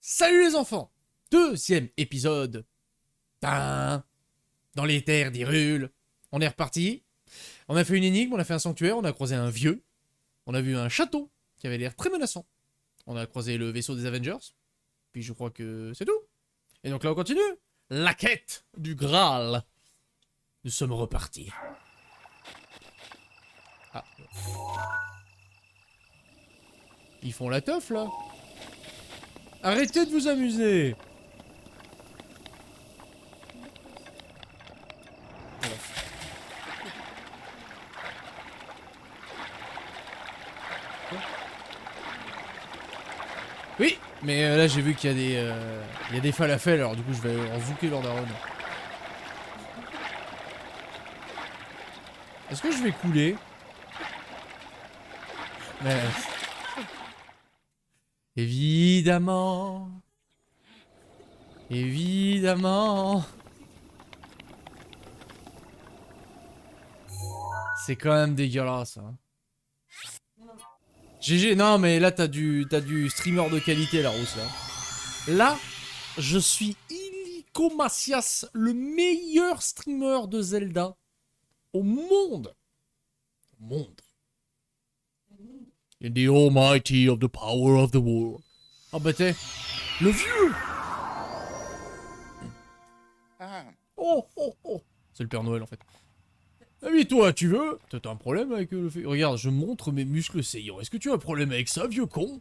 Salut les enfants! Deuxième épisode. Tin. Dans les terres d'Hyrule. On est reparti. On a fait une énigme, on a fait un sanctuaire, on a croisé un vieux. On a vu un château qui avait l'air très menaçant. On a croisé le vaisseau des Avengers. Puis je crois que c'est tout. Et donc là on continue. La quête du Graal. Nous sommes repartis. Ah. Ils font la teuf là. Arrêtez de vous amuser. Oui, mais là j'ai vu qu'il y a des falafels, alors du coup je vais en zouker leur daronne. Est-ce que je vais couler? Mais... Évidemment. Évidemment. C'est quand même dégueulasse, hein. GG, non mais là t'as du streamer de qualité la rousse là. Là, je suis illico Macias, le meilleur streamer de Zelda au monde. Au monde. In the almighty of the power of the world. Ah bah t'es le vieux. Oh oh oh. C'est le Père Noël en fait. Ah oui, toi, tu veux? T'as un problème avec le fait... Regarde, je montre mes muscles saillants. Est-ce que tu as un problème avec ça, vieux con?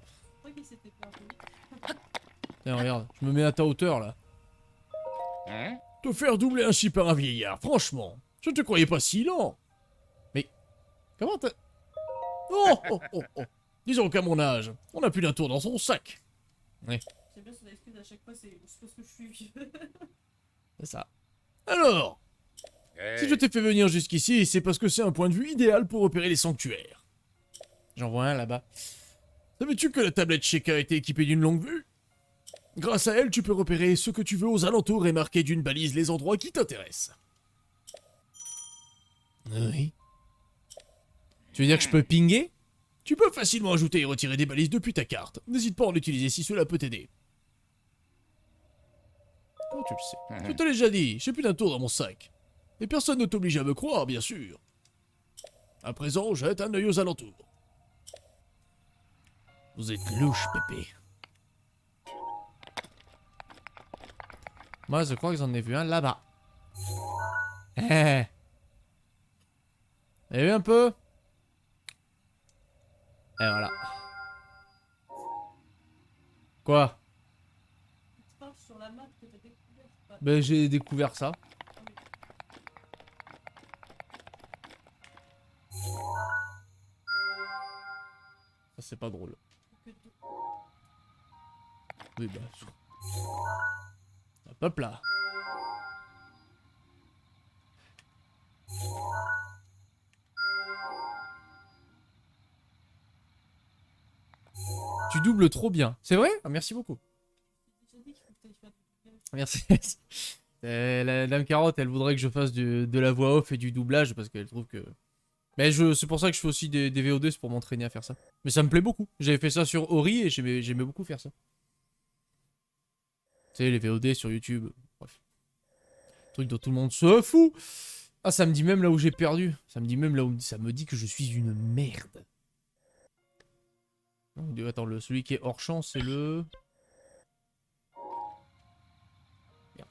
Tiens, regarde, je me mets à ta hauteur, là. Te faire doubler ainsi par un vieillard, franchement, je te croyais pas si lent. Mais, comment t'as... Oh, oh, oh, oh. Disons qu'à mon âge, on a plus d'un tour dans son sac. Ouais. J'aime bien son excuse à chaque fois, c'est parce que je suis vieux. C'est ça. Alors, si je t'ai fait venir jusqu'ici, c'est parce que c'est un point de vue idéal pour repérer les sanctuaires. J'en vois un là-bas. Savais-tu que la tablette Sheikah était équipée d'une longue vue? Grâce à elle, tu peux repérer ce que tu veux aux alentours et marquer d'une balise les endroits qui t'intéressent. Oui. Tu veux dire que je peux pinguer? Tu peux facilement ajouter et retirer des balises depuis ta carte. N'hésite pas à en utiliser si cela peut t'aider. Comment tu le sais? Je te l'ai déjà dit, j'ai plus d'un tour dans mon sac. Et personne ne t'oblige à me croire, bien sûr. À présent, jette un œil aux alentours. Vous êtes louche, Pépé. Moi, je crois que j'en ai vu un là-bas. Eh. Vous avez vu un peu? Et voilà. Quoi? Tu parles sur la map que t'as découvert. Pas... Ben, j'ai découvert ça. Ça, c'est pas drôle. Oui, bah... Hop, hop là. Tu doubles trop bien. C'est vrai? Ah, merci beaucoup. Merci. La Dame Carotte, elle voudrait que je fasse de la voix off et du doublage parce qu'elle trouve que... Mais c'est pour ça que je fais aussi des VOD, c'est pour m'entraîner à faire ça. Mais ça me plaît beaucoup. J'avais fait ça sur Ori et j'aimais beaucoup faire ça. Tu sais, les VOD sur YouTube. Bref. Truc dont tout le monde se fout. Ah, ça me dit même là où j'ai perdu. Ça me dit même là où... Ça me dit que je suis une merde. Attends, celui qui est hors champ, c'est le... Merde,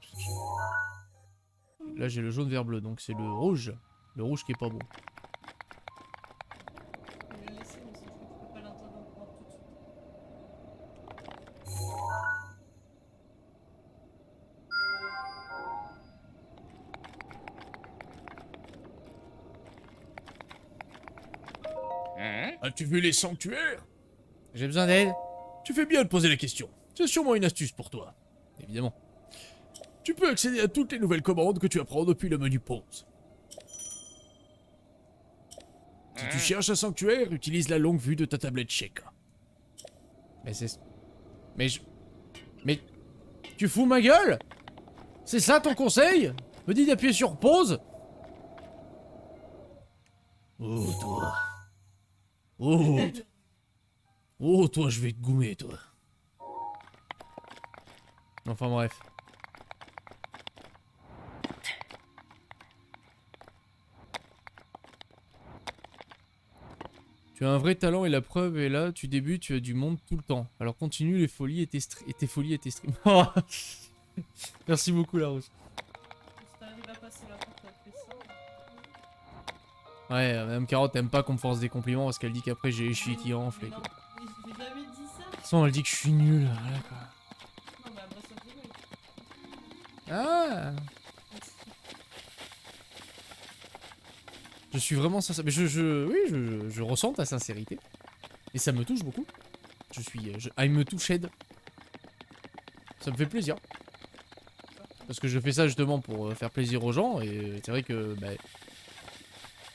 là, j'ai le jaune vert bleu, donc c'est le rouge. Le rouge qui est pas bon. Je vais le laisser, mais si tu peux pas l'entendre tout de suite. As-tu vu les sanctuaires? J'ai besoin d'aide. Tu fais bien de poser la question. C'est sûrement une astuce pour toi. Évidemment. Tu peux accéder à toutes les nouvelles commandes que tu apprends depuis le menu pause. Si tu cherches un sanctuaire, utilise la longue vue de ta tablette Sheikah. Mais c'est... Mais je... Mais... Tu fous ma gueule? C'est ça ton conseil? Me dis d'appuyer sur pause? Oh, toi. Oh, oh, toi, je vais te goumer, toi. Enfin bref. Tu as un vrai talent et la preuve est là, tu débutes, tu as du monde tout le temps. Alors continue les folies et tes folies et tes streams. Merci beaucoup Larousse. Si t'arrives à passer la porte, elle fait ça. Ouais, Madame Carotte aime pas qu'on me force des compliments parce qu'elle dit qu'après j'ai les chevilles qui enflent. Mais non, mais j'ai jamais dit ça. De toute façon, elle dit que je suis nul. Voilà quoi. Non, mais après ça, c'est vrai. Ah, je suis vraiment sincère. Mais je ressens ta sincérité. Et ça me touche beaucoup. I me touched. Ça me fait plaisir. Parce que je fais ça justement pour faire plaisir aux gens. Et c'est vrai que, bah,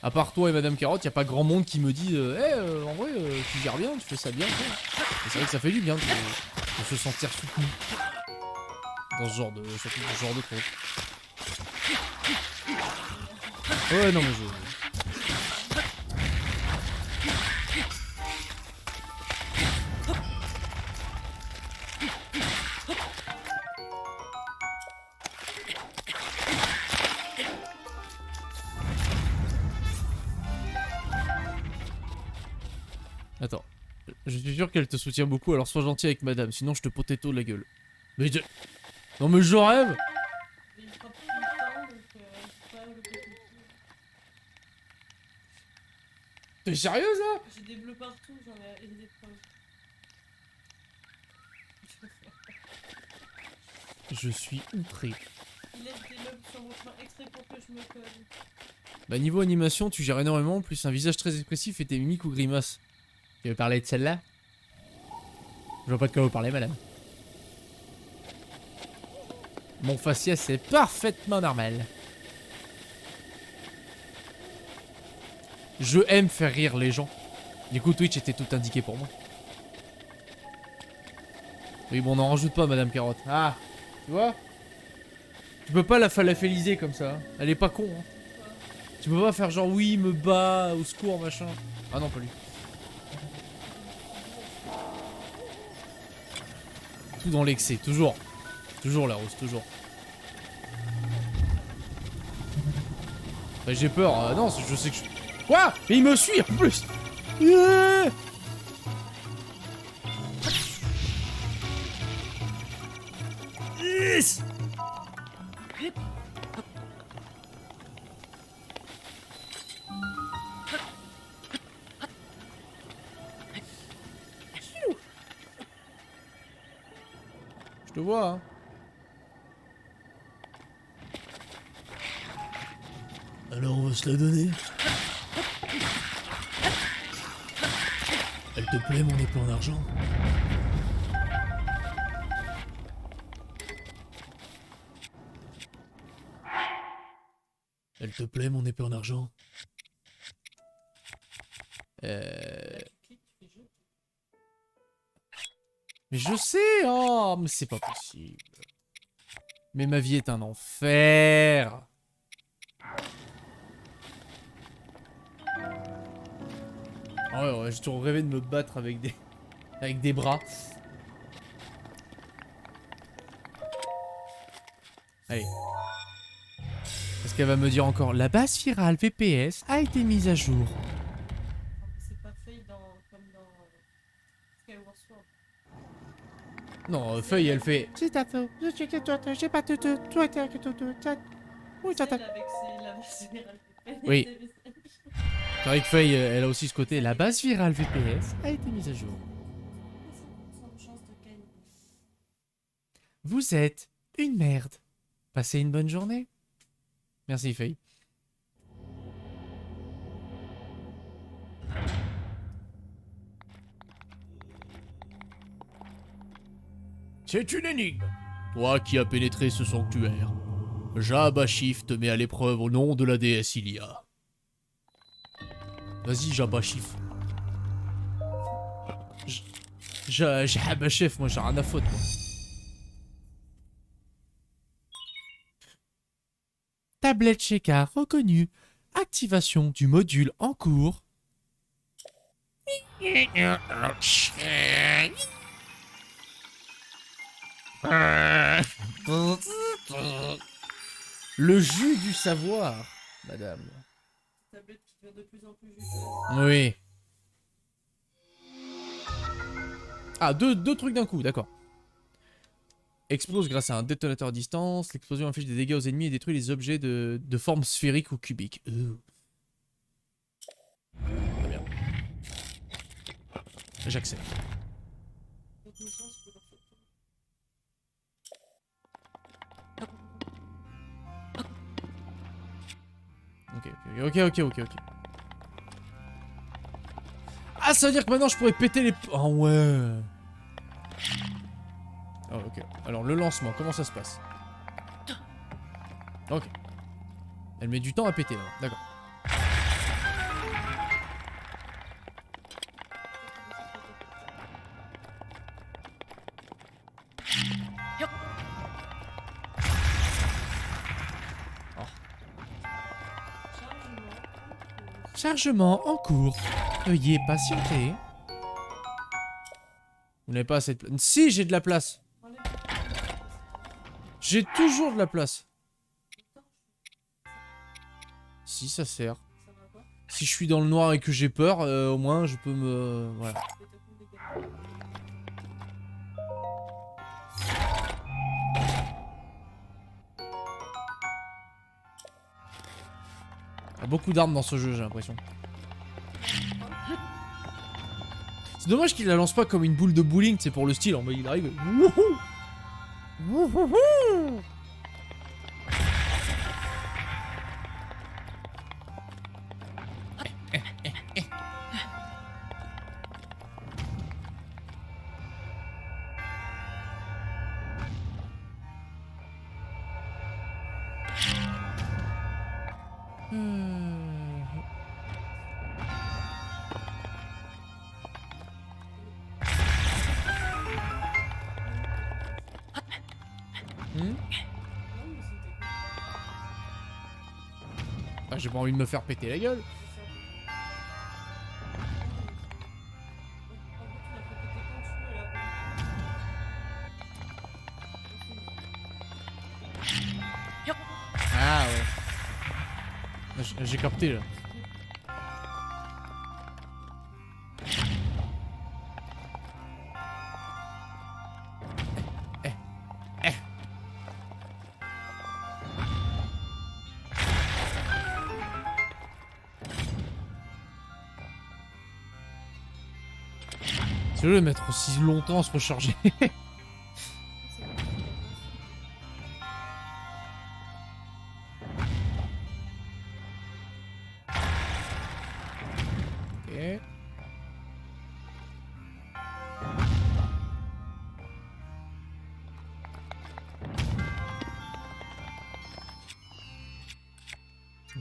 à part toi et Madame Carotte, y a pas grand monde qui me dit en vrai, tu gères bien, tu fais ça bien. Quoi. Et c'est vrai que ça fait du bien de se sentir soutenu. Dans ce genre de, surtout dans ce genre de truc. Ouais, non mais je... Attends. Je suis sûr qu'elle te soutient beaucoup, alors sois gentil avec madame, sinon je te potato la gueule. Mais je... Non mais je rêve. Et il frappe tout le temps, donc c'est pas le petit. T'es sérieuse là? J'ai des bleus partout, j'en ai des preuves. Je suis outré. Il laisse des meubles sur mon chemin exprès pour que je me colle. Bah niveau animation, tu gères énormément, plus un visage très expressif et tes mimiques ou grimaces. Tu veux parler de celle-là? Je vois pas de quoi vous parlez, madame. Mon faciès c'est parfaitement normal. Je aime faire rire les gens. Du coup, Twitch était tout indiqué pour moi. Oui, bon, on n'en rajoute pas, Madame Carotte. Ah, tu vois? Tu peux pas la falafelliser comme ça. Hein. Elle est pas con. Hein. Tu peux pas faire genre, oui, me bat, au secours, machin. Ah non, pas lui. Tout dans l'excès, toujours. Toujours la rose, toujours. Bah, j'ai peur. Non, je sais que je... Quoi? Mais il me suit en plus. Yeah. Yes. Je te vois, hein. Alors on va se la donner. Elle te plaît mon épée en argent? Elle te plaît mon épée en argent? Mais je sais, oh, mais c'est pas possible. Mais ma vie est un enfer. Ah ouais, j'ai toujours rêvé de me battre avec des bras. Allez. Est-ce qu'elle va me dire encore la base virale VPS a été mise à jour? C'est pas fait comme dans Skyward Sword. Non, Feuille, elle fait. Celle avec ses Oui. C'est vrai que Feuille, elle a aussi ce côté. La base virale VPS a été mise à jour. Vous êtes une merde. Passez une bonne journée. Merci Feuille. C'est une énigme. Toi qui as pénétré ce sanctuaire. Jabashif te met à l'épreuve au nom de la déesse Ilia. Vas-y Jabashif. Jabashif, moi j'ai rien à foutre moi. Tablette Sheka reconnue. Activation du module en cours. Le jus du savoir, madame. Tablette qui devient de plus en plus juteuse. Oui. Ah, deux trucs d'un coup, d'accord. Explose grâce à un détonateur à distance. L'explosion inflige des dégâts aux ennemis et détruit les objets de forme sphérique ou cubique. Très bien. J'accepte. Votre mission, c'est de leur faire Ok. Ah, ça veut dire que maintenant je pourrais péter les... Oh ouais. Oh, ok. Alors le lancement, comment ça se passe? Ok. Elle met du temps à péter là. D'accord. Chargement en cours. Veuillez patienter. Vous n'avez pas assez de place. Si, j'ai de la place. J'ai toujours de la place. Si, ça sert. Si je suis dans le noir et que j'ai peur, au moins je peux me... Voilà. Il y a beaucoup d'armes dans ce jeu, j'ai l'impression. C'est dommage qu'il la lance pas comme une boule de bowling, c'est pour le style, en mode il arrive. Wouhou. Wouhouhou. Ah, j'ai pas envie de me faire péter la gueule. Ah ouais. J'ai capté là. C'est le mettre aussi longtemps à se recharger. Ok.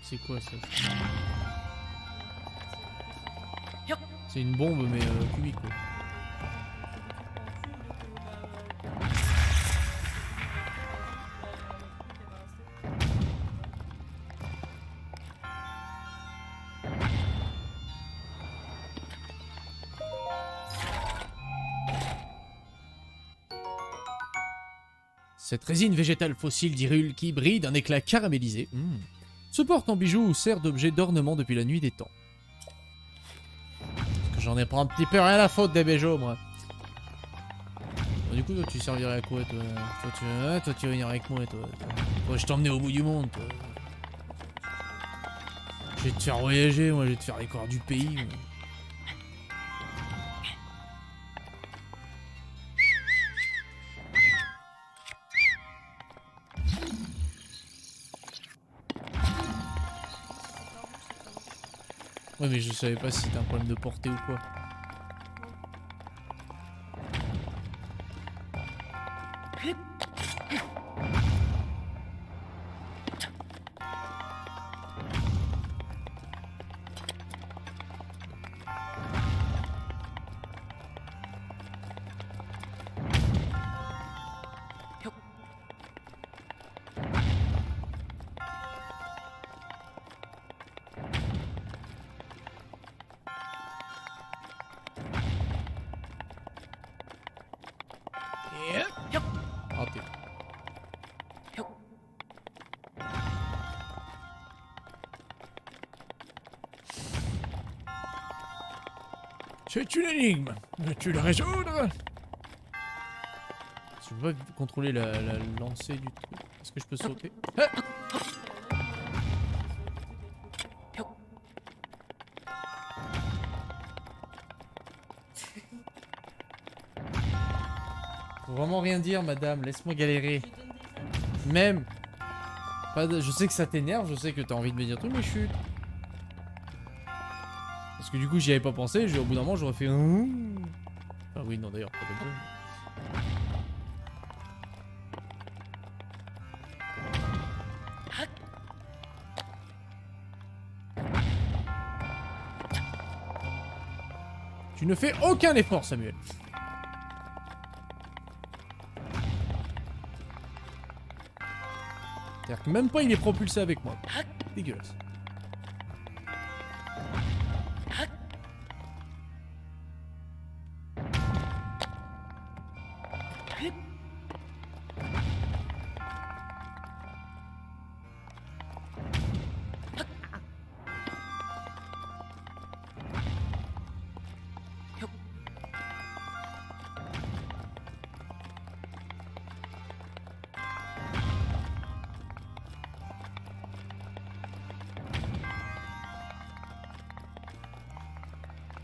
C'est quoi ça? C'est une bombe mais cubique quoi. Cette résine végétale fossile d'Hyrule qui brille d'un éclat caramélisé se porte en bijou ou sert d'objet d'ornement depuis la nuit des temps. Parce que j'en ai pas un petit peu rien à faute des bijoux, moi. Bon, du coup, toi, tu servirais à quoi, toi? Toi, tu veux venir avec moi, toi. Toi, je t'emmener au bout du monde, toi. Je vais te faire voyager, moi, je vais te faire découvrir du pays, moi. Ouais, mais je savais pas si c'était un problème de portée ou quoi. Raté. C'est une énigme. Veux-tu la résoudre? Je peux pas contrôler la lancée du truc. Est-ce que je peux sauter? Ah, faut vraiment rien dire, madame. Laisse-moi galérer. Je donne des indices. Même. Je sais que ça t'énerve, je sais que t'as envie de me dire tout, mais chut. Parce que du coup, j'y avais pas pensé. Au bout d'un moment, j'aurais fait. Ah oui, non, d'ailleurs, pas comme ça. Tu ne fais aucun effort, Samuel. C'est-à-dire que même pas il est propulsé avec moi. Dégueulasse.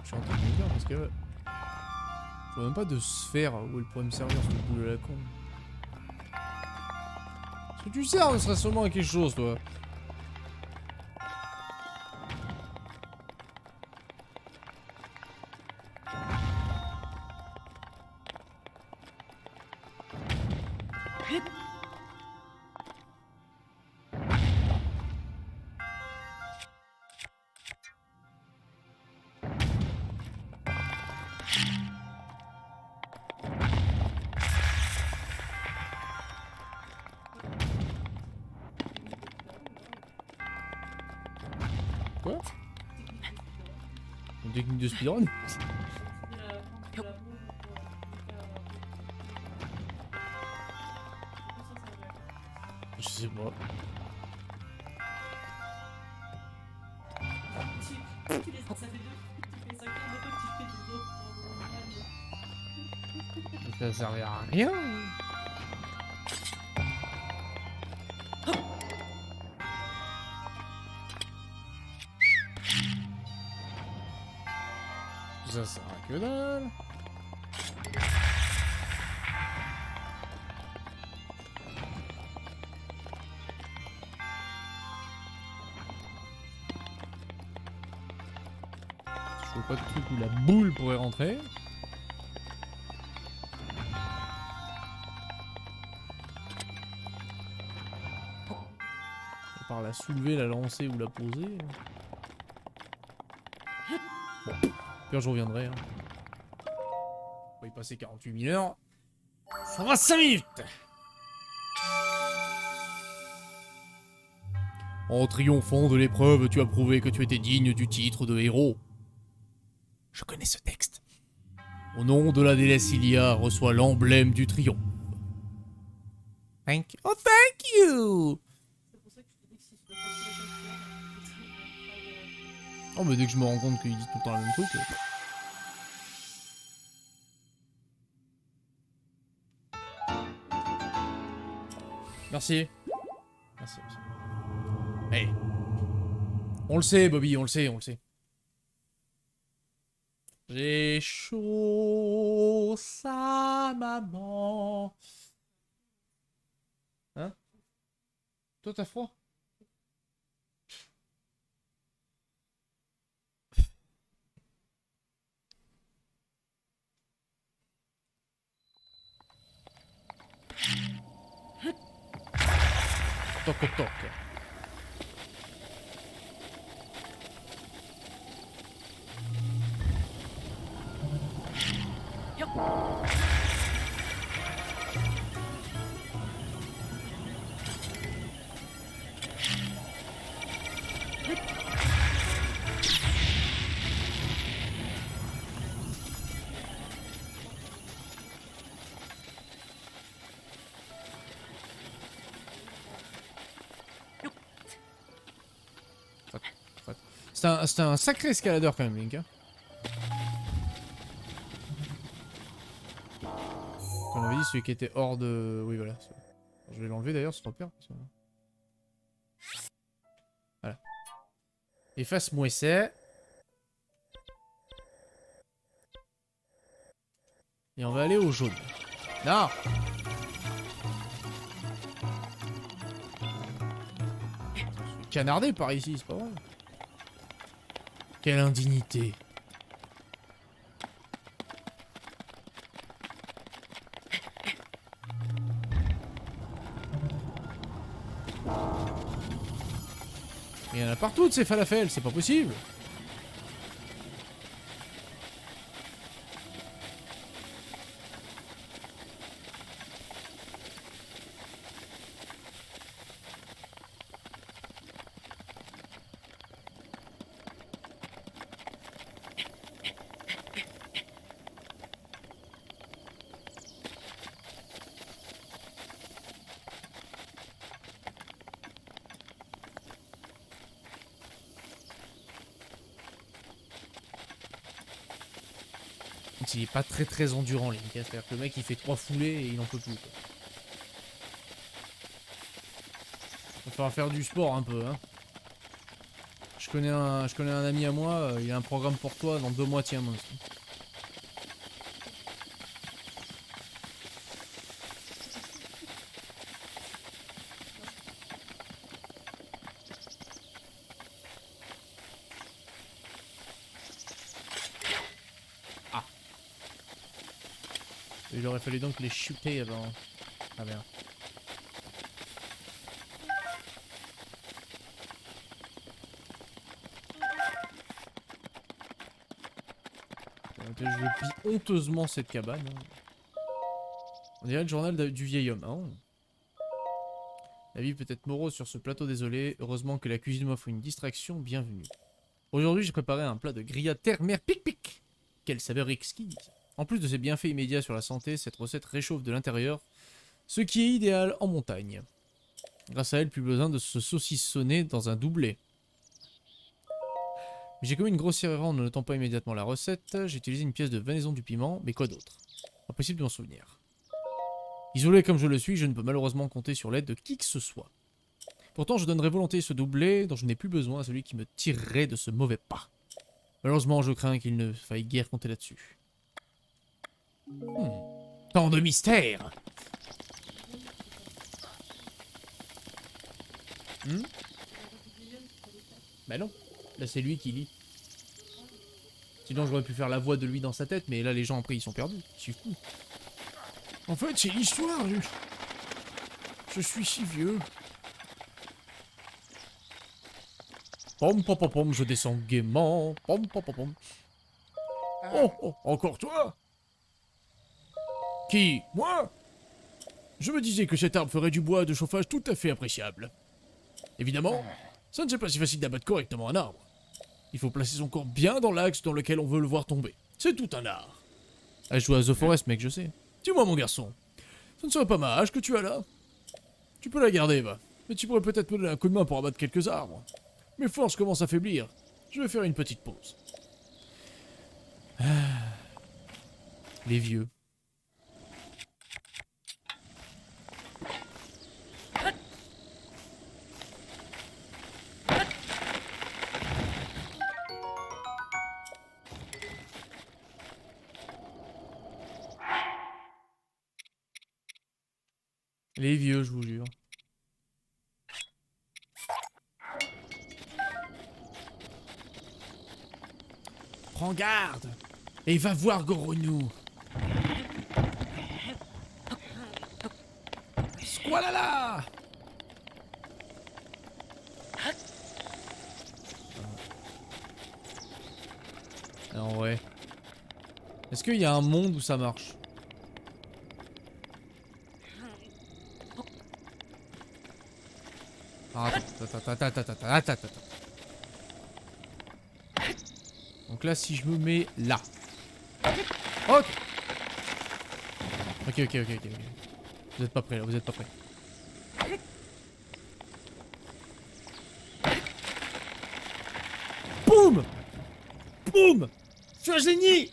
Je suis en train de me dire parce que je vois même pas de sphère où elle pourrait me servir ce boule de la con. Est-ce que tu sers ne serait seulement à quelque chose, toi? Quoi? Une technique de speedrun? Je sais pas. Ça fait 5 heures de temps que tu fais du dos pour Ça servait à rien. Ça sert à que dalle. Je vois pas de truc où la boule pourrait rentrer. À part la soulever, la lancer ou la poser. Bon, pire je reviendrai. Hein. On va y passer 48 000 heures. Ça va 5 minutes. En triomphant de l'épreuve, tu as prouvé que tu étais digne du titre de héros. Je connais ce texte. Au nom de la déesse Ilia, reçoit l'emblème du triomphe. Thank you. Oh, thank you! C'est pour ça que je te dis que si je dois passer la ceinture, Oh, mais dès que je me rends compte qu'il dit tout le temps la même truc. Merci. Merci. Hey. On le sait, Bobby, on le sait, on le sait. J'ai chaud, sa maman. Hein? Toi, t'as froid? Toc toc. C'était un sacré escaladeur quand même, Link. Hein. On avait dit celui qui était hors de... Oui, voilà. Je vais l'enlever d'ailleurs, ce repère. Voilà. Efface-moi ça. Et on va aller au jaune. Non! Je suis canardé par ici, c'est pas vrai. Quelle indignité. Il y en a partout de ces falafels, c'est pas possible. Il est pas très endurant, Link. C'est-à-dire que le mec il fait 3 foulées et il en peut plus. Quoi. Il va falloir faire du sport un peu. Hein. Je connais un ami à moi, il a un programme pour toi dans 2 mois, tiens. Moi. Il aurait fallu donc les shooter avant. Ah merde. Je pille honteusement cette cabane. On dirait le journal du vieil homme. Oh. La vie peut être morose sur ce plateau désolé. Heureusement que la cuisine m'offre une distraction. Bienvenue. Aujourd'hui, j'ai préparé un plat de grillade terre-mer pic-pic. Quelle saveur exquise. En plus de ses bienfaits immédiats sur la santé, cette recette réchauffe de l'intérieur, ce qui est idéal en montagne. Grâce à elle, plus besoin de se saucissonner dans un doublé. J'ai commis une grossière erreur en ne notant pas immédiatement la recette. J'ai utilisé une pièce de venaison du piment, mais quoi d'autre? Impossible de m'en souvenir. Isolé comme je le suis, je ne peux malheureusement compter sur l'aide de qui que ce soit. Pourtant, je donnerais volontiers ce doublé dont je n'ai plus besoin à celui qui me tirerait de ce mauvais pas. Malheureusement, je crains qu'il ne faille guère compter là-dessus. Tant de mystère. Bah non, là c'est lui qui lit. Sinon j'aurais pu faire la voix de lui dans sa tête, mais là les gens après ils sont perdus. Je suis fou. En fait c'est l'histoire. Je suis si vieux. Pom pom pom pom, je descends gaiement. Pom pom pom pom. Oh, encore toi? Qui? Moi? Je me disais que cet arbre ferait du bois de chauffage tout à fait appréciable. Évidemment, ça ne c'est pas si facile d'abattre correctement un arbre. Il faut placer son corps bien dans l'axe dans lequel on veut le voir tomber. C'est tout un art. Ah, je joue à The Forest, mec, je sais. Dis-moi, mon garçon, ce ne serait pas ma hache que tu as là? Tu peux la garder, va. Mais tu pourrais peut-être me donner un coup de main pour abattre quelques arbres. Mes forces commencent à faiblir. Je vais faire une petite pause. Ah. Les vieux. Les vieux, je vous jure. Prends garde et va voir Goronou. Squalala. En vrai. Est-ce qu'il y a un monde où ça marche? Ah, attends. Donc là, si je me mets là. Ok. Ok. Vous êtes pas prêts là, vous êtes pas prêts. Boum. Boum. Je suis un génie.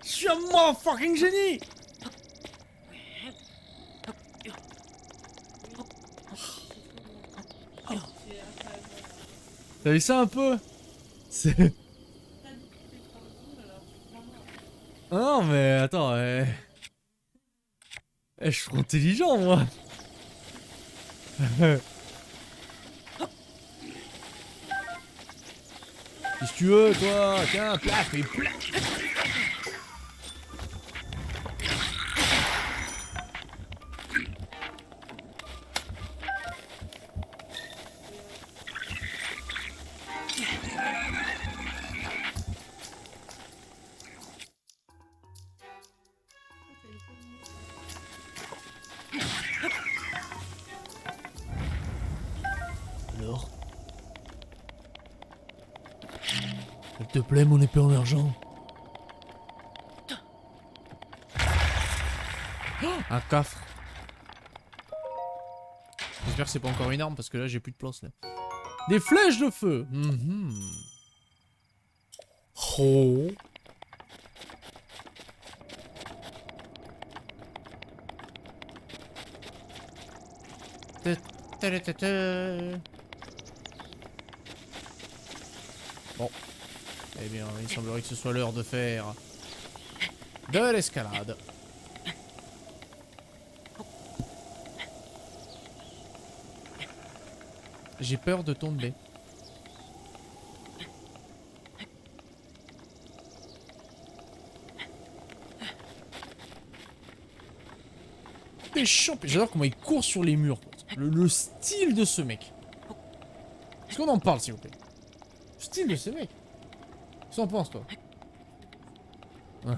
Je suis un motherfucking génie. T'as vu ça un peu? C'est... T'as dit que tu fais par le coup, alors vraiment. Ah non, mais attends, je suis trop intelligent, moi. Qu'est-ce que tu veux, toi? Tiens, plaf, et plaf. T'as une bonne Alors? S'il te plaît, mon épée en argent. Un coffre. J'espère que c'est pas encore une arme parce que là j'ai plus de place là. Des flèches de feu. Oh. Bon. Eh bien, il semblerait que ce soit l'heure de faire de l'escalade. J'ai peur de tomber. T'es chiant. J'adore comment il court sur les murs. Le style de ce mec. Est-ce qu'on en parle, s'il vous plaît? Le style de ce mec. Qu'est-ce que t'en penses, toi? Ah.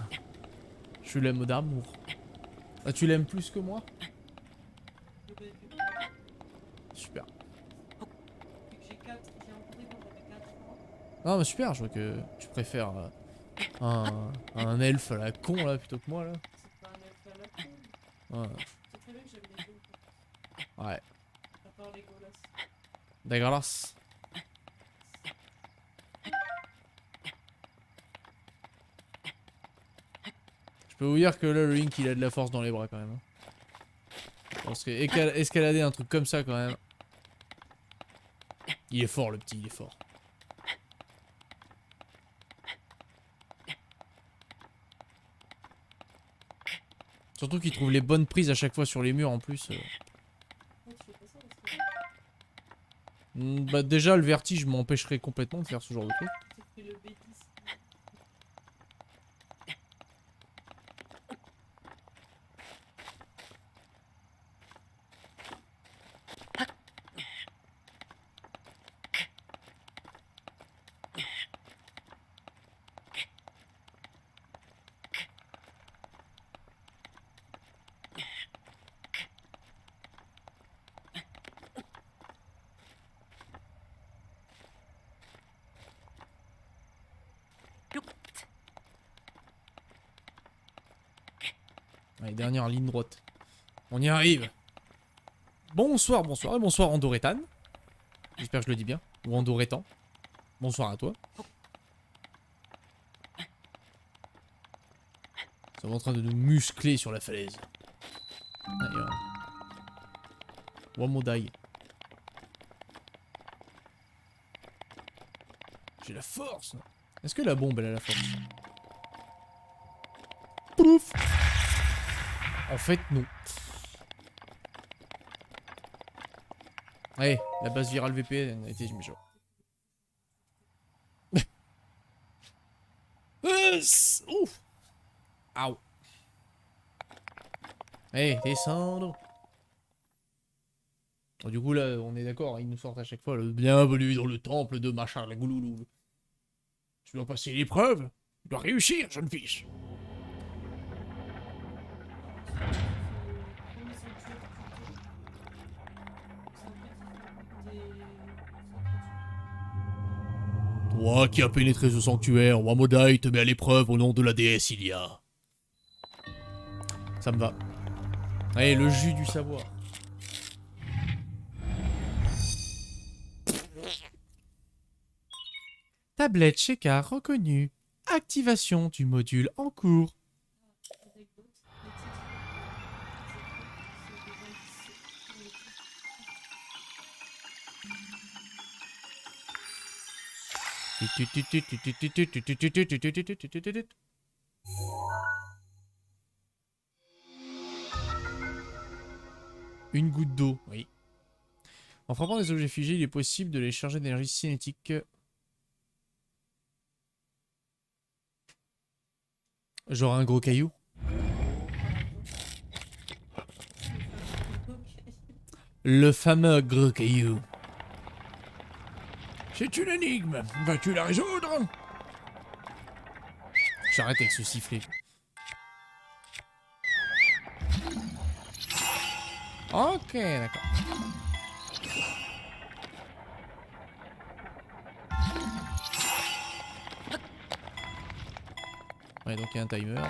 Je l'aime d'amour. Ah, tu l'aimes plus que moi? Super. Vu que j'ai 4, j'ai rencontré quand j'avais 4 ans. Non, mais super, je vois que tu préfères un elfe à la con là plutôt que moi là. C'est pas un elfe à la con. Ouais. C'est très bien que j'aime les deux. Ouais. À part les golas. Dégueulasse. Je peux vous dire que là, le Link il a de la force dans les bras quand même. Parce que escalader un truc comme ça quand même. Il est fort le petit, il est fort. Surtout qu'il trouve les bonnes prises à chaque fois sur les murs en plus. Non, tu fais pas ça parce que Bah déjà le vertige m'empêcherait complètement de faire ce genre de truc. tu fais le bêtise. Allez, dernière ligne droite. On y arrive. Bonsoir, bonsoir et bonsoir Andoretan. J'espère que je le dis bien. Ou Andoretan. Bonsoir à toi. Nous sommes en train de nous muscler sur la falaise. Allez, One more die. J'ai la force. Est-ce que la bombe elle a la force? Pouf. En fait non. Allez, la base virale VPN a été mise à jour. Ouf. Aouh. Allez, descendre. Bon, du coup là, on est d'accord, ils nous sortent à chaque fois le bienvenue dans le temple de machin la gouloulou. Tu dois passer l'épreuve. Tu dois réussir, jeune fils. Premier sanctuaire des Toi qui as pénétré ce sanctuaire, Wamodai te met à l'épreuve au nom de la déesse Ilia. Ça me va. Allez, le jus du savoir. Tablette Sheka reconnue. Activation du module en cours. anecdotes. Les titres, c'est des indices. Une goutte d'eau, oui. En frappant des objets figés, il est possible de les charger d'énergie cinétique. Genre un gros caillou. Le fameux gros caillou. C'est une énigme. Vas-tu la résoudre? J'arrête avec ce sifflet. Ok, d'accord. Ouais, donc il y a un timer.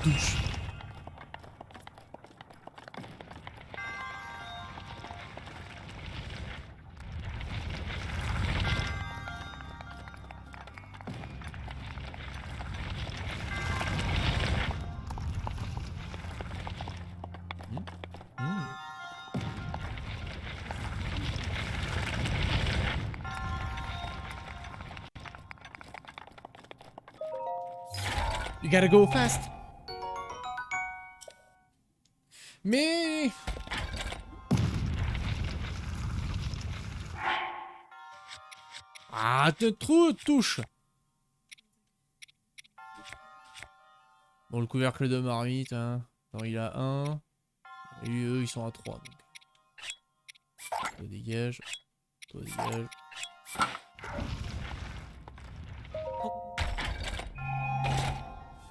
Touche. You gotta go fast. Mais... Ah, te trop touche. Bon, le couvercle de marmite, hein. Alors, il a un. Et eux, ils sont à 3. Donc. Toi, dégage. Toi, dégage.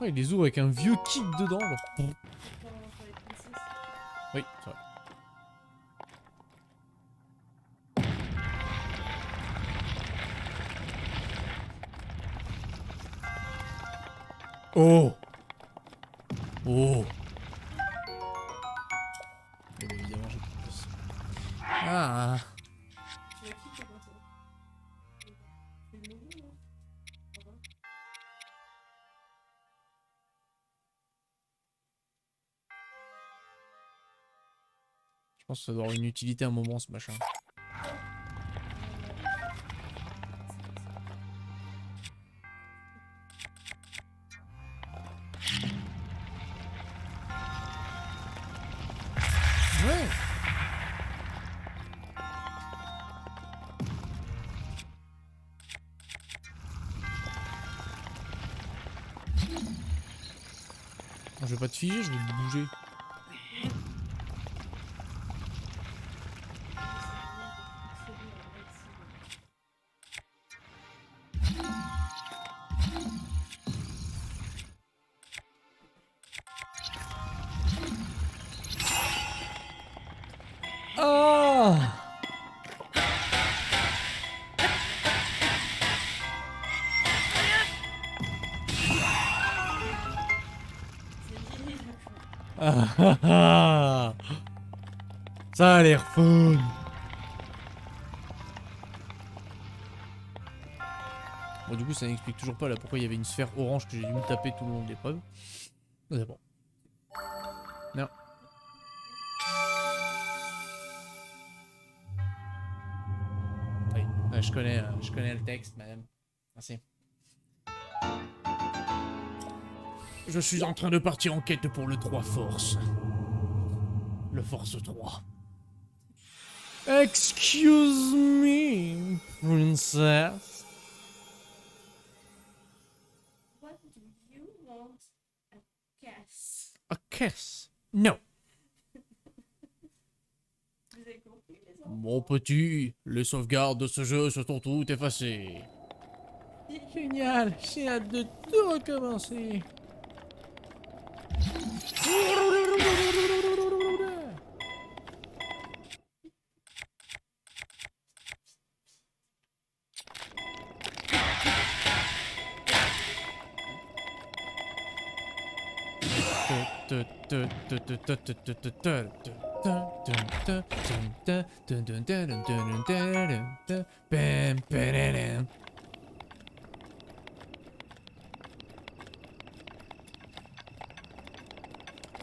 Oh, il les ouvre avec un vieux kick dedans. Genre. Oui, c'est vrai. Oh! Oh! Eh bien, évidemment, j'ai plus. Ah! Tu vas quitter quoi, toi? C'est le nouveau, non? Ça va? Je pense que ça doit avoir une utilité à un moment, ce machin. Ouais! Non, je vais pas te figer, je vais te bouger. Ah! Ah, ah, ah. Ça a l'air fun! Bon, du coup, ça n'explique toujours pas là pourquoi il y avait une sphère orange que j'ai dû me taper tout le long de l'épreuve. C'est bon. Non. Oui, je connais le texte, madame. Merci. Je suis en train de partir en quête pour le 3 Force. Le Force 3. Excuse me, princess. What do you want? A kiss. A kiss? No. Vous avez compris, les enfants? Mon petit, les sauvegardes de ce jeu se sont toutes effacées. Génial, j'ai hâte de tout recommencer.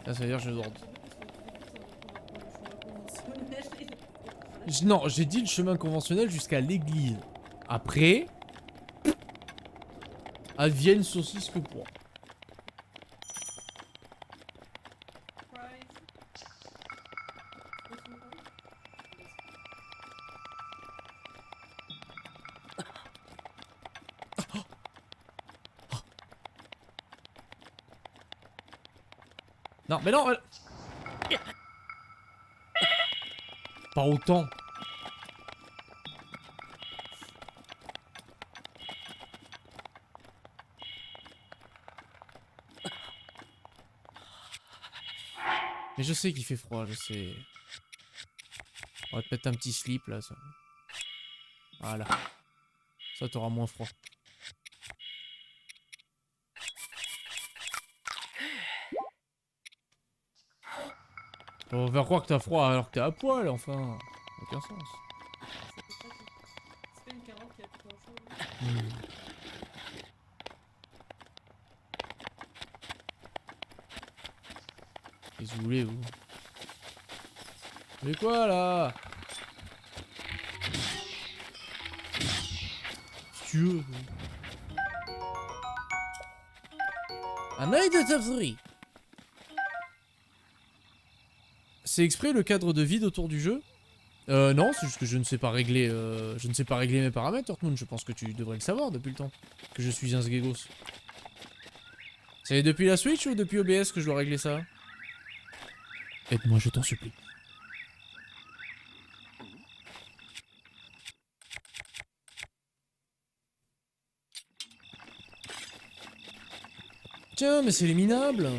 Là, ça veut dire que je dois... Parce que du coup, ça va pouvoir prendre le chemin conventionnel. Non, j'ai dit le chemin conventionnel jusqu'à l'église. Après... advienne saucisse que pour. Surprise. Laisse-moi parler. Non, mais non. Pas autant. Mais je sais qu'il fait froid, je sais. On va te mettre un petit slip là. Ça. Voilà. Ça t'aura moins froid. On va faire croire que t'as froid alors que t'es à poil, enfin. Aucun sens. C'est pas une carotte qui a tout un chaud. Qu'est-ce que vous voulez, vous? Mais quoi là? Si tu veux. Un œil de top 3. C'est exprès le cadre de vide autour du jeu? Non, c'est juste que je ne sais pas régler, mes paramètres, Hortmoon. Je pense que tu devrais le savoir depuis le temps. Que je suis un sgegos. C'est depuis la Switch ou depuis OBS que je dois régler ça? Aide-moi, je t'en supplie. Tiens, mais c'est les minables.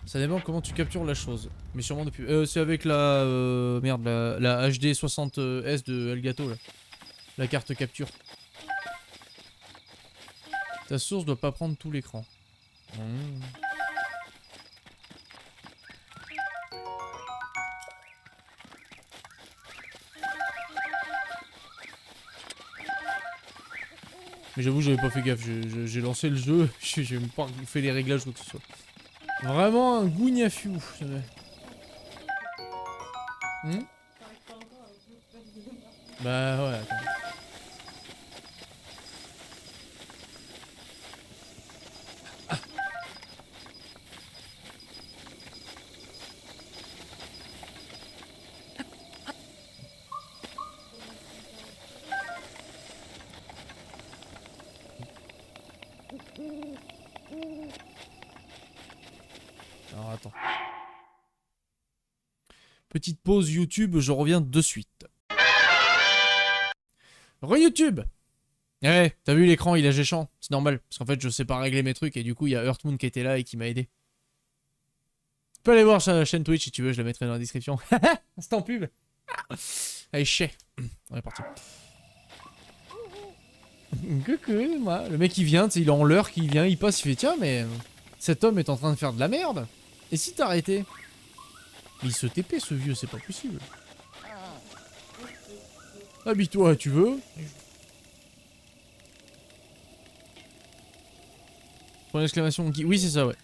Ça dépend comment tu captures la chose. Mais sûrement depuis... c'est avec la... merde, la HD 60S de Elgato, là. La carte capture. Ta source doit pas prendre tout l'écran. Mais j'avoue, j'avais pas fait gaffe. J'ai lancé le jeu. J'ai même pas fait les réglages ou quoi que ce soit. Vraiment un gougnafiou. T'arrives pas encore à jouer pas de démarre. Bah ouais, attends. Alors attends. Petite pause YouTube, je reviens de suite. Re-YouTube! Ouais, t'as vu l'écran, il est géchant, c'est normal. Parce qu'en fait, je sais pas régler mes trucs et du coup, il y a Earthmoon qui était là et qui m'a aidé. Tu peux aller voir sa chaîne Twitch si tu veux, je la mettrai dans la description. C'est en pub. Allez, chais. On est parti. Coucou, moi. Le mec il vient, il est en l'heure qu'il vient, il passe, il fait tiens, mais cet homme est en train de faire de la merde. Et si t'arrêtais? Il se TP ce vieux, c'est pas possible. Habille-toi, tu veux? Point d'exclamation. Oui, c'est ça, ouais.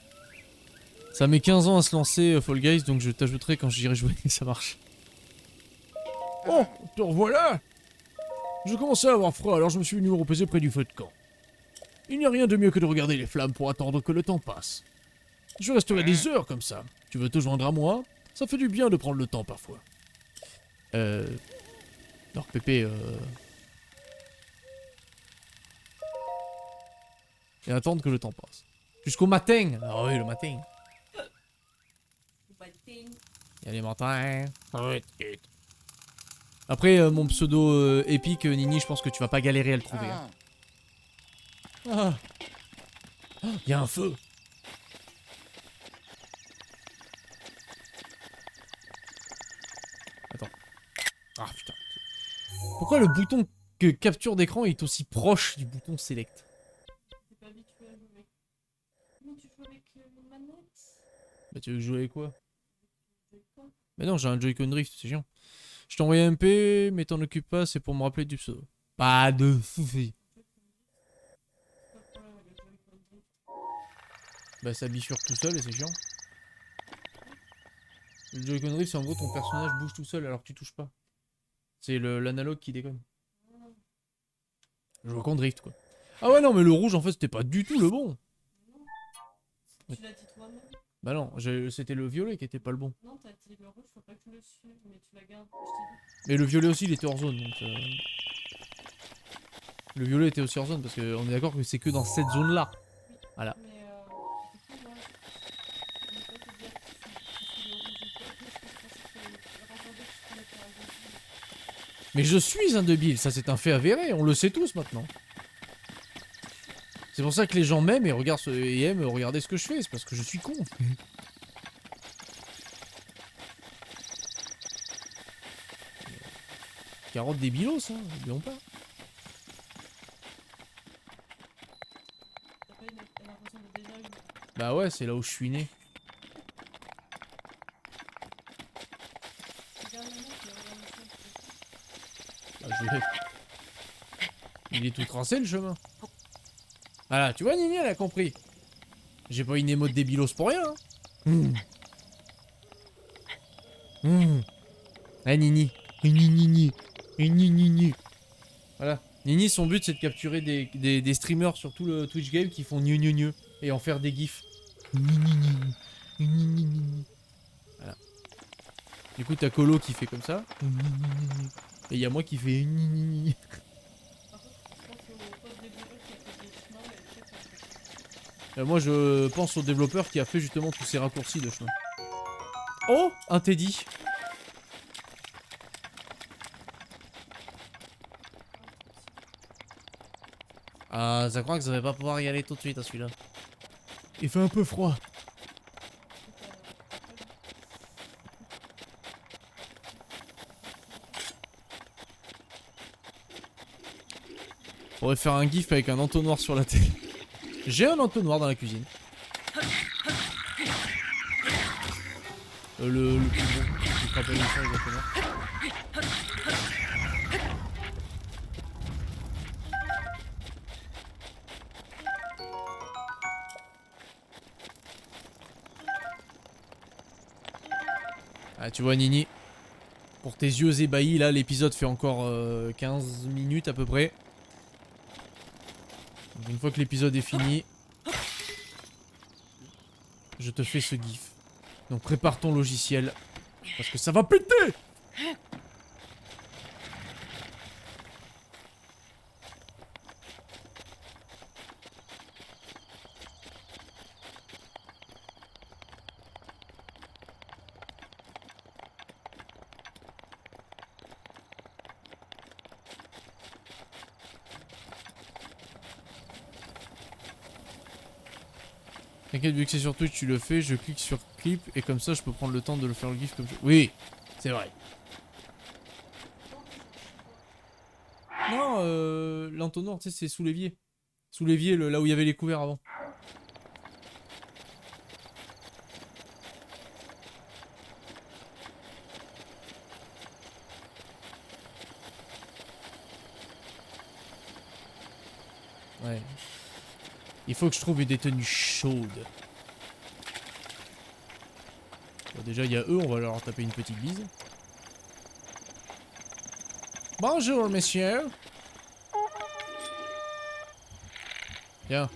Ça met 15 ans à se lancer Fall Guys, donc je t'ajouterai quand j'irai jouer, ça marche. Oh, te revoilà! Je commençais à avoir froid, alors je me suis venu me reposer près du feu de camp. Il n'y a rien de mieux que de regarder les flammes pour attendre que le temps passe. Je resterai des heures comme ça. Tu veux te joindre à moi? Ça fait du bien de prendre le temps parfois. Alors Pépé, et attendre que le temps passe. Jusqu'au matin. Ah oui, le matin. Il y a les matins. Après, mon pseudo épique, Nini, je pense que tu vas pas galérer à le trouver. Hein. Ah. Il y a un feu. Attends. Ah putain. Pourquoi le bouton que capture d'écran est aussi proche du bouton select? T'es pas habitué à jouer. Comment tu joues avec une manette? Bah tu veux jouer avec quoi? Avec quoi? Mais non, j'ai un Joy-Con Drift, c'est chiant. Je t'ai envoyé un MP, mais t'en occupe pas, c'est pour me rappeler du pseudo. Pas de soucis. Pas de problème avec le Joy-Con. Bah ça bifurque tout seul et c'est chiant. Le Joy-Con Drift, c'est en gros ton personnage bouge tout seul alors que tu touches pas. C'est l'analogue qui déconne. Le Joy-Con Drift quoi. Ah ouais non mais le rouge en fait c'était pas du tout le bon. Tu l'as dit toi-même. Bah non, c'était le violet qui était pas le bon. Non, t'as dit le rouge, faut pas que tu le suives, mais tu la gardes. Je t'ai dit. Mais le violet aussi il était hors zone donc... Le violet était aussi hors zone parce qu'on est d'accord que c'est que dans cette zone là. Voilà. Mais du coup, moi, je ne peux pas te dire que tu suis le rouge ou quoi, parce que je pensais que Rampandé, tu te mettais un débile. Mais je suis un débile, ça c'est un fait avéré, on le sait tous maintenant. C'est pour ça que les gens m'aiment et regardent et aiment regarder ce que je fais, c'est parce que je suis con. Carotte débilos, hein, n'oublions pas. T'as pas eu l'impression de déjà eu. Bah ouais, c'est là où je suis né. Regarde le mec, il regarde le mec. Bah, il est tout tracé le chemin. Voilà, tu vois Nini, elle a compris. J'ai pas une émote débilos pour rien. Hein. Ah Nini. Nini. Nini. Voilà. Nini, son but c'est de capturer des streamers sur tout le Twitch game qui font gnu gnu gnu et en faire des gifs. Voilà. Du coup t'as Colo qui fait comme ça. Et il y a moi qui fais. Par contre, je pense au développeur qui a fait des chemins et Moi je pense au développeur qui a fait justement tous peut-être ces raccourcis de chemin. Oh, un Teddy. Ah, ça croit que ça va pas pouvoir y aller tout de suite à celui-là. Il fait un peu froid. On pourrait faire un gif avec un entonnoir sur la tête. J'ai un entonnoir dans la cuisine. Le plus bon. Je te rappelle ça exactement. Ah, tu vois Nini, pour tes yeux ébahis, là l'épisode fait encore 15 minutes à peu près. Donc, une fois que l'épisode est fini, je te fais ce gif. Donc prépare ton logiciel, parce que ça va péter. T'inquiète, vu que c'est sur Twitch, tu le fais, je clique sur clip et comme ça je peux prendre le temps de le faire le gif comme je... Oui, c'est vrai. Non, l'entonnoir, tu sais, c'est sous l'évier. Sous l'évier, là où il y avait les couverts avant. Ouais. Il faut que je trouve des tenues chaudes. Bon, déjà, il y a eux, on va leur taper une petite bise. Bonjour, messieurs. Tiens.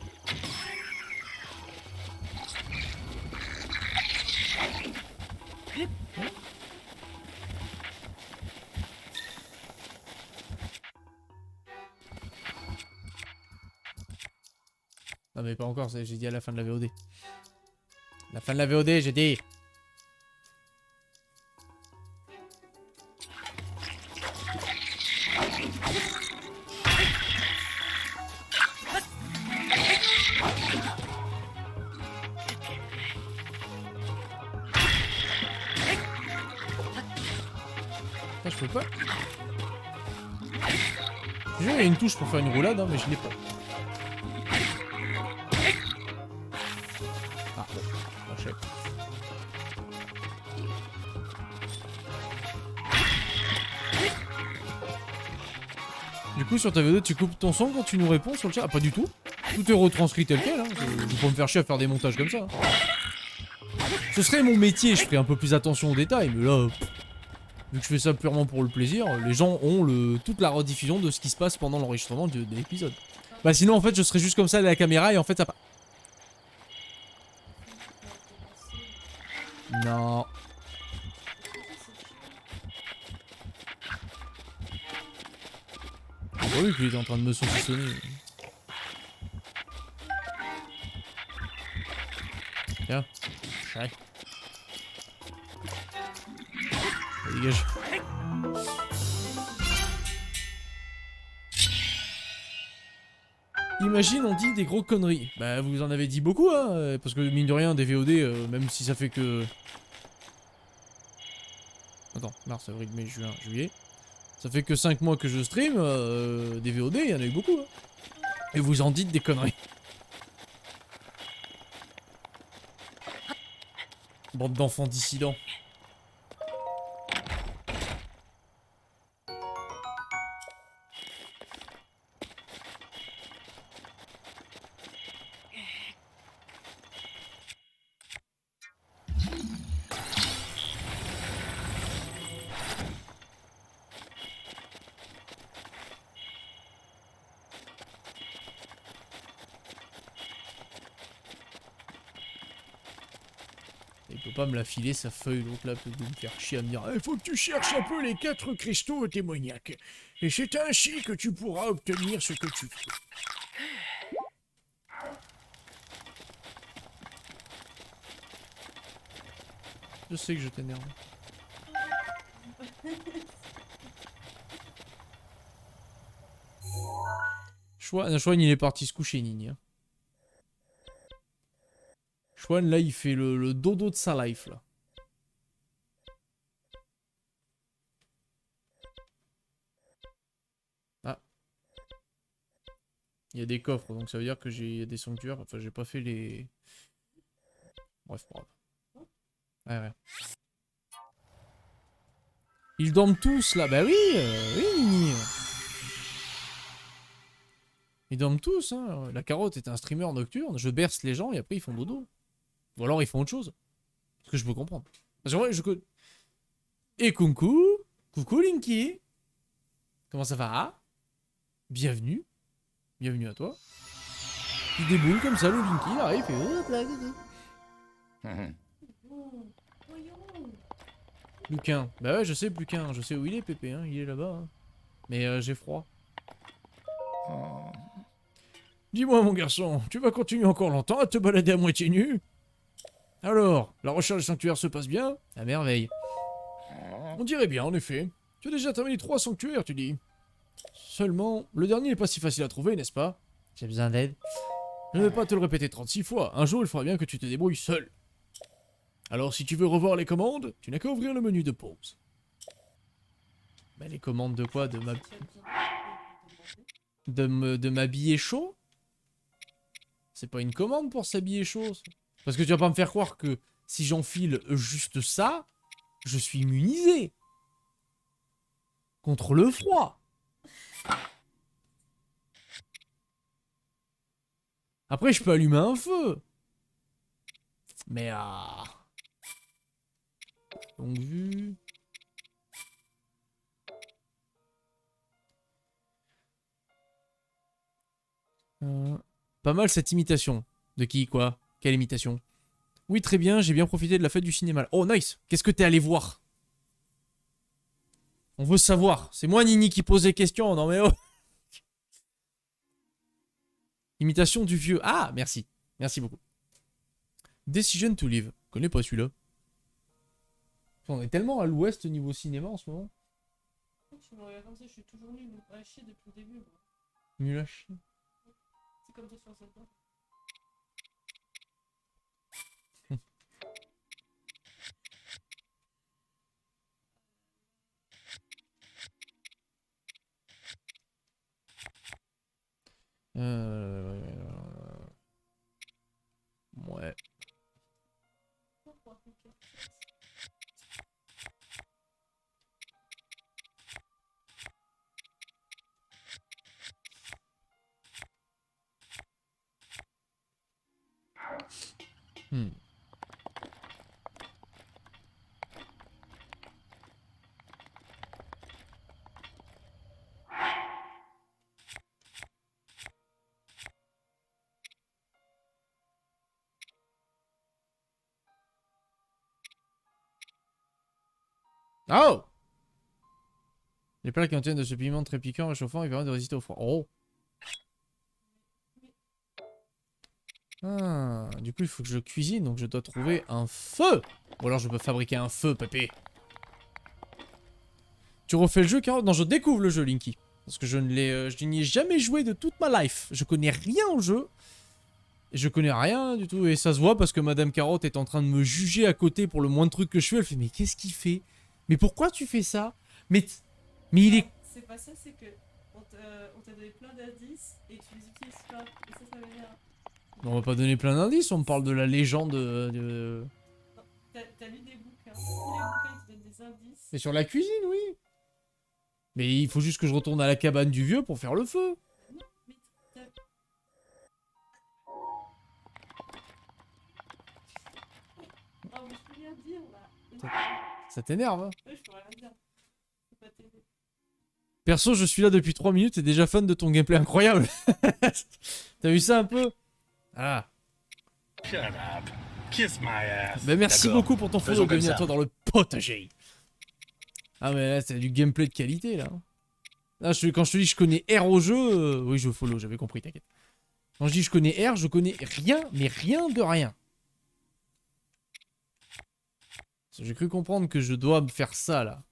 Non mais pas encore, j'ai dit à la fin de la VOD. La fin de la VOD, j'ai dit. Ah, je peux pas. Il y a une touche pour faire une roulade, hein, mais je l'ai pas. Ah bon, je sais. Du coup, sur ta vidéo, tu coupes ton son quand tu nous réponds sur le chat? Ah, pas du tout. Tout est retranscrit tel quel. Hein. Je vais pas me faire chier à faire des montages comme ça. Ce serait mon métier, je ferais un peu plus attention aux détails, mais là, vu que je fais ça purement pour le plaisir, les gens ont toute la rediffusion de ce qui se passe pendant l'enregistrement de l'épisode. Bah sinon, en fait, je serais juste comme ça à la caméra et en fait, ça... Non. J'ai pas vu qu'il était en train de me saucissonner. Tiens. Ouais. Dégage. Imagine, on dit des gros conneries. Bah, vous en avez dit beaucoup, hein, parce que mine de rien, des VOD, même si ça fait que... Attends, mars, avril, mai, juin, juillet. Ça fait que 5 mois que je stream, des VOD, il y en a eu beaucoup, hein. Et vous en dites des conneries. Bande d'enfants dissidents. Il peut pas me la filer sa feuille, donc là, peut me faire chier à me dire Il faut que tu cherches un peu les 4 cristaux démoniaques. Et c'est ainsi que tu pourras obtenir ce que tu veux. Je sais que je t'énerve. Chouane, il est parti se coucher, Nini. Hein. Chouane, là, il fait le dodo de sa life, là. Ah. Il y a des coffres, donc ça veut dire que j'ai des sanctuaires. Enfin, j'ai pas fait les... Bref, bref. Ouais, ouais. Ils dorment tous, là. Bah oui, oui, Nini. Ils dorment tous, hein. La carotte est un streamer nocturne. Je berce les gens et après, ils font dodo. Ou alors, ils font autre chose. Ce que je peux comprendre. Parce que moi, Et coucou. Coucou, Linky. Comment ça va? Bienvenue. Bienvenue à toi. Il déboule comme ça, le Linky, il arrive et... hop là, Voyons. Luquin. Bah ouais, je sais, Luquin. Je sais où il est, Pépé. Hein. Il est là-bas. Hein. Mais j'ai froid. Dis-moi, mon garçon, tu vas continuer encore longtemps à te balader à moitié nu? Alors, la recherche du sanctuaire se passe bien? À merveille. On dirait bien, en effet. Tu as déjà terminé 3 sanctuaires, tu dis. Seulement, le dernier n'est pas si facile à trouver, n'est-ce pas? J'ai besoin d'aide. Je ne vais pas te le répéter 36 fois. Un jour, il faudra bien que tu te débrouilles seul. Alors, si tu veux revoir les commandes, tu n'as qu'à ouvrir le menu de pause. Bah les commandes de quoi? De m'habiller chaud? C'est pas une commande pour s'habiller chaud. Ça. Parce que tu vas pas me faire croire que si j'enfile juste ça, je suis immunisé. Contre le froid. Après, je peux allumer un feu. Mais ah... Longue vue... Pas mal cette imitation. De qui, quoi? Quelle imitation? Oui, très bien, j'ai bien profité de la fête du cinéma. Oh, nice! Qu'est-ce que t'es allé voir? On veut savoir. C'est moi, Nini, qui pose des questions. Non, mais oh! Imitation du vieux. Ah, merci. Merci beaucoup. Decision to Live. Je connais pas celui-là. On est tellement à l'ouest niveau cinéma en ce moment. Tu me regardes comme ça, je suis toujours nul à chier depuis le début. Moi. Nul à chier. C'est comme toi sur cette barre. Ouais. Pourquoi? Ok. Hmm. Oh! Les plats qui contiennent de ce piment très piquant, réchauffant et permettent de résister au froid. Oh! Ah, du coup, il faut que je cuisine, donc je dois trouver un feu! Ou alors je peux fabriquer un feu, pépé. Tu refais le jeu, Carotte? Non, je découvre le jeu, Linky. Parce que je n'y ai jamais joué de toute ma life. Je connais rien au jeu. Et je connais rien du tout. Et ça se voit parce que Madame Carotte est en train de me juger à côté pour le moins de trucs que je fais. Elle fait, mais qu'est-ce qu'il fait? Mais pourquoi tu fais ça? Mais il est... C'est pas ça, c'est que on t'a donné plein d'indices et tu les utilises pas. Et ça m'énerve. On va pas donner plein d'indices, on me parle de la légende T'as lu des bouquins. Tous les bouquins ils te donnent des indices. Mais sur la cuisine, oui. Mais il faut juste que je retourne à la cabane du vieux pour faire le feu. Non, mais t'as. Oh, mais je peux rien dire là. Ça t'énerve, hein? Ouais, je peux rien dire. Je peux pas t'aider. Perso, je suis là depuis 3 minutes et déjà fan de ton gameplay incroyable. T'as vu ça un peu? Ah. Shut up. Kiss my ass. Bah merci D'accord. beaucoup pour ton follow, Faisons comme bienvenue à ça. toi dans le potager. Ah mais là c'est du gameplay de qualité là. Là quand je te dis que je connais R au jeu, oui je follow, j'avais compris, t'inquiète. Quand je dis que je connais R, je connais rien, mais rien de rien. J'ai cru comprendre que je dois me faire ça là.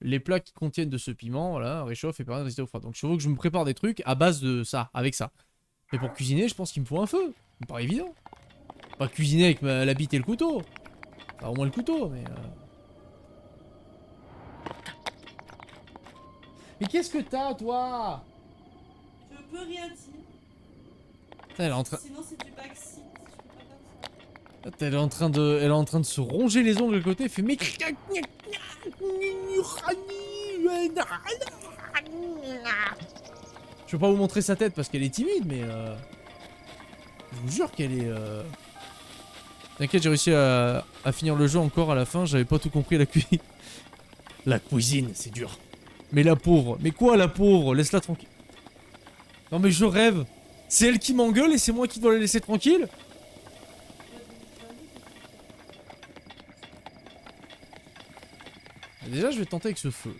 Les plats qui contiennent de ce piment, voilà, réchauffent et permettent de résister au froid. Donc je veux que je me prépare des trucs à base de ça, avec ça. Mais pour cuisiner, je pense qu'il me faut un feu. Ça me paraît évident. Pas cuisiner avec la bite et le couteau. Enfin, au moins le couteau, mais... Mais qu'est-ce que t'as, toi? Je peux rien dire. Putain, elle est en train... Sinon, c'est du backseat. Je peux pas faire ça. Elle est en train de se ronger les ongles de côté. Elle fait... Mais... Je peux pas vous montrer sa tête parce qu'elle est timide, mais... Je vous jure qu'elle est... T'inquiète, j'ai réussi à finir le jeu encore à la fin. J'avais pas tout compris à la cuisine. La cuisine, c'est dur. Mais la pauvre. Mais quoi, la pauvre? Laisse-la tranquille. Non mais je rêve. C'est elle qui m'engueule et c'est moi qui dois la laisser tranquille? Déjà, je vais tenter avec ce feu.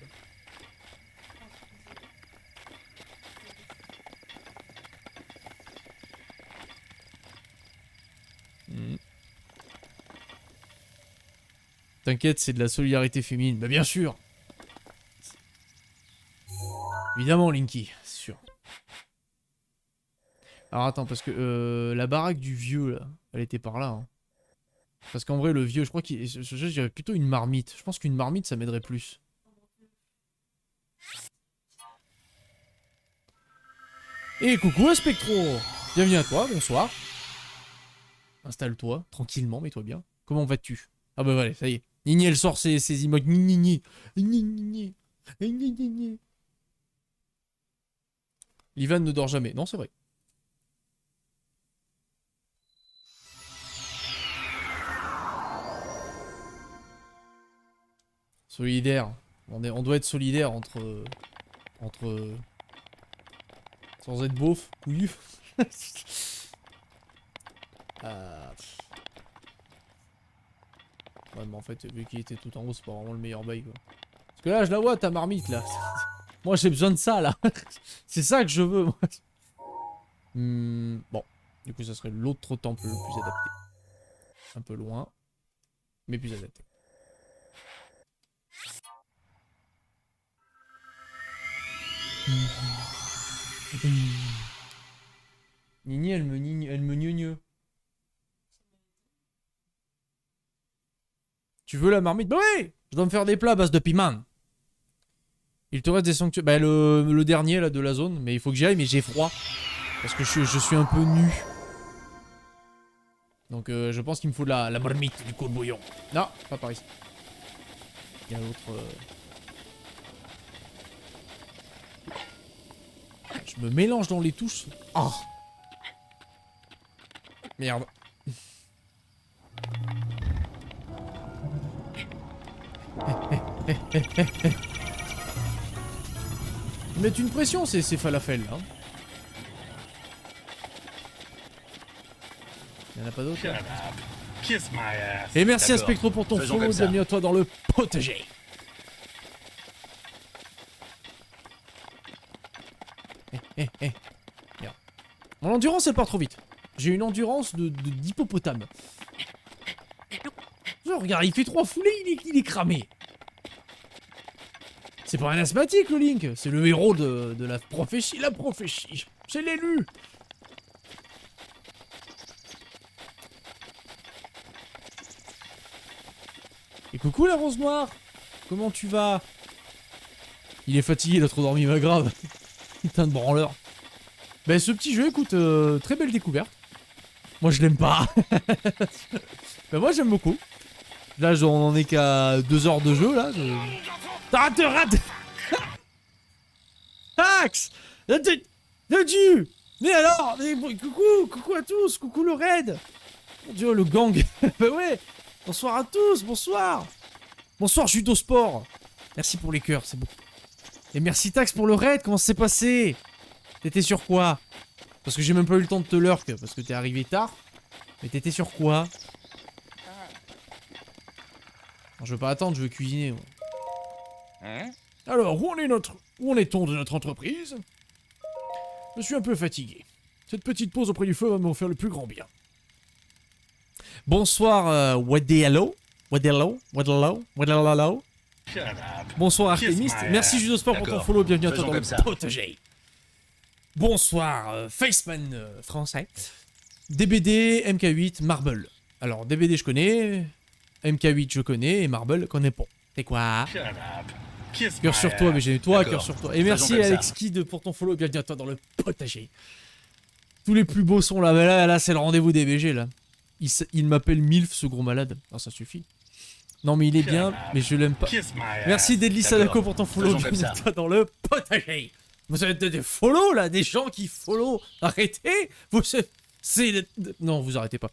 Hmm. T'inquiète, c'est de la solidarité féminine. Bah bien sûr. Évidemment, Linky, c'est sûr. Alors attends, parce que la baraque du vieux, là, elle était par là. Hein. Parce qu'en vrai, le vieux, je crois qu'il... Je dirais plutôt une marmite. Je pense qu'une marmite, ça m'aiderait plus. Et coucou, Spectro! Bienvenue à toi, bonsoir. Installe-toi, tranquillement, mets-toi bien. Comment vas-tu? Ah bah voilà, ça y est. Nini, elle sort ses emotes. Nini. Nini. Nini. Livan ne dort jamais. Non, c'est vrai. Solidaire. On doit être solidaire entre... Sans être beauf. Oui. Ouais, mais en fait, vu qu'il était tout en haut, c'est pas vraiment le meilleur bail, quoi. Parce que là, je la vois, ta marmite, là. Moi, j'ai besoin de ça, là. C'est ça que je veux, moi. Bon. Du coup, ça serait l'autre temple le plus adapté. Un peu loin. Mais plus adapté. Nini, elle me gneugne. Tu veux la marmite? Bah oui! Je dois me faire des plats à base de piment. Il te reste des sanctuaires. Bah le dernier là de la zone. Mais il faut que j'y aille, mais j'ai froid. Parce que je suis un peu nu. Donc je pense qu'il me faut de la marmite du courbouillon. Non, pas par ici. Il y a l'autre... Je me mélange dans les touches. Oh! Merde. Ils mettent une pression, ces falafels, là. Il y en a pas d'autres, Shut là. up. Kiss my ass. Et merci à D'accord. Spectro pour ton Faisons follow, comme ça. bienvenue à toi dans le potager. Bien. Mon endurance elle part trop vite. J'ai une endurance d'hippopotame. Regarde, il fait 3 foulées, il est cramé. C'est pas un asthmatique le Link, c'est le héros de la prophétie. La prophétie, c'est l'élu. Et coucou la rose noire. Comment tu vas? Il est fatigué, il a trop dormi, bah grave. Putain de branleur. Ben ce petit jeu, écoute, très belle découverte. Moi je l'aime pas. Ben moi j'aime beaucoup. Là on en est qu'à 2 heures de jeu là. Rate. Axe. Dieu. Mais alors, coucou à tous, coucou le raid. Mon dieu, le gang. Bah ouais. Bonsoir à tous, bonsoir. Bonsoir Judo Sport. Merci pour les cœurs, c'est beau. Et merci Tax pour le raid, comment ça s'est passé? T'étais sur quoi? Parce que j'ai même pas eu le temps de te lurk, parce que t'es arrivé tard. Mais t'étais sur quoi? Non, je veux pas attendre, je veux cuisiner. Moi. Hein? Alors, où en est-on de notre entreprise? Je suis un peu fatigué. Cette petite pause auprès du feu va me faire le plus grand bien. Bonsoir, Wadello. Shut up. Bonsoir Kiss Artemist. my Merci ass. Judosport pour ton D'accord. follow. Bienvenue à toi Faisons dans le comme ça. potager. Bonsoir Faceman français. DBD, MK8, Marble. Alors DBD je connais, MK8 je connais et Marble connais pas. C'est quoi? Shut up. Kiss my Cœur sur toi, ass. mais j'ai toi, D'accord. cœur sur toi. Et Faisons merci comme ça. Alex Kid pour ton follow. Bienvenue à toi dans le potager. Tous les plus beaux sont là, mais là c'est le rendez-vous des BG là. Il m'appelle Milf ce gros malade. Non ça suffit. Non mais il est bien, mais je l'aime pas. Kiss my ass. Merci Deadly D'accord. Sadako pour ton follow. Faisons comme Bienvenue à ça. toi dans le potager. Vous êtes des follow là, des gens qui follow. Arrêtez. Non, vous arrêtez pas.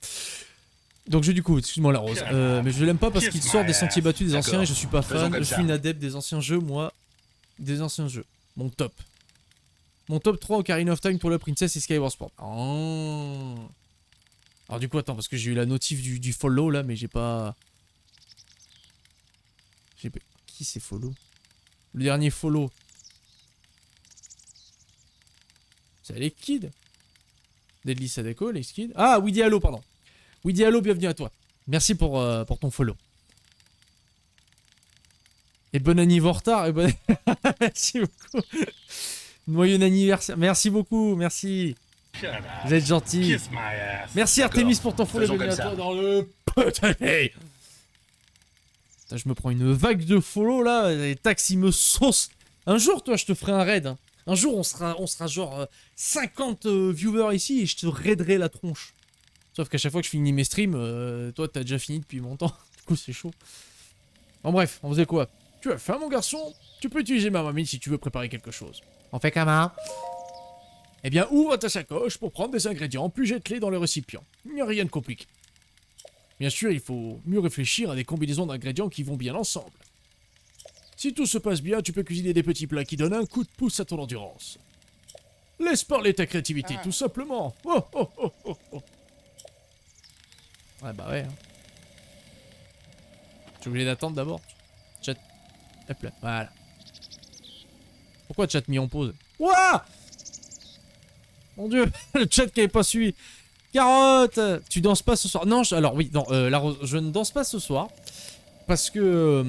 Donc du coup, excuse-moi la rose, mais je l'aime pas parce qu'il sort des sentiers battus des anciens D'accord. et je suis pas Faisons fan. comme Je ça. suis une adepte des anciens jeux, moi. Des anciens jeux. Mon top. Mon top 3 Ocarina of Time pour la Princess et Skyward Sword. Oh. Alors du coup, attends, parce que j'ai eu la notif du follow là, mais j'ai pas... Qui c'est follow? Le dernier follow. C'est Alex Kid. Deadly Sadako, Alex Kid. Ah, Widdy Allo, pardon. Widdy Allo, bienvenue à toi. Merci pour ton follow. Et bon anniversaire. Et bon... Merci beaucoup. Joyeux anniversaire. Merci beaucoup, merci. Shut up. Vous êtes gentil. Kiss my ass. Merci Artemis pour ton follow. Faisons Bienvenue à comme toi ça. dans le potager. Putain, je me prends une vague de follow là. Les taxis me saucent. Un jour, toi, je te ferai un raid. Hein. Un jour, on sera genre 50 viewers ici et je te raiderai la tronche. Sauf qu'à chaque fois que je finis mes streams, toi, t'as déjà fini depuis longtemps. Du coup, c'est chaud. En bref, on faisait quoi? Tu as faim, mon garçon? Tu peux utiliser ma mamie si tu veux préparer quelque chose. On fait comment? Eh bien, ouvre ta sacoche pour prendre des ingrédients, puis jette-les dans le récipient. Il n'y a rien de compliqué. Bien sûr, il faut mieux réfléchir à des combinaisons d'ingrédients qui vont bien ensemble. Si tout se passe bien, tu peux cuisiner des petits plats qui donnent un coup de pouce à ton endurance. Laisse parler ta créativité, tout simplement. Oh, oh, oh, oh, oh. Ouais, bah ouais. Hein. Je suis obligé d'attendre d'abord. Chat. Hop là, voilà. Pourquoi le chat mis en pause? Ouah! Mon dieu, le chat qui avait pas suivi. Carotte, tu danses pas ce soir? Non, alors oui, non, la rose, je ne danse pas ce soir. Parce que...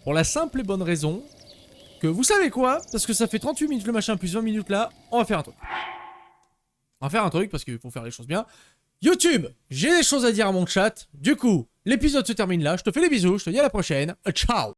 pour la simple et bonne raison que vous savez quoi? Parce que ça fait 38 minutes le machin plus 20 minutes là, on va faire un truc. On va faire un truc parce qu'il faut faire les choses bien. YouTube, j'ai des choses à dire à mon chat. Du coup, l'épisode se termine là. Je te fais des bisous, je te dis à la prochaine. Ciao!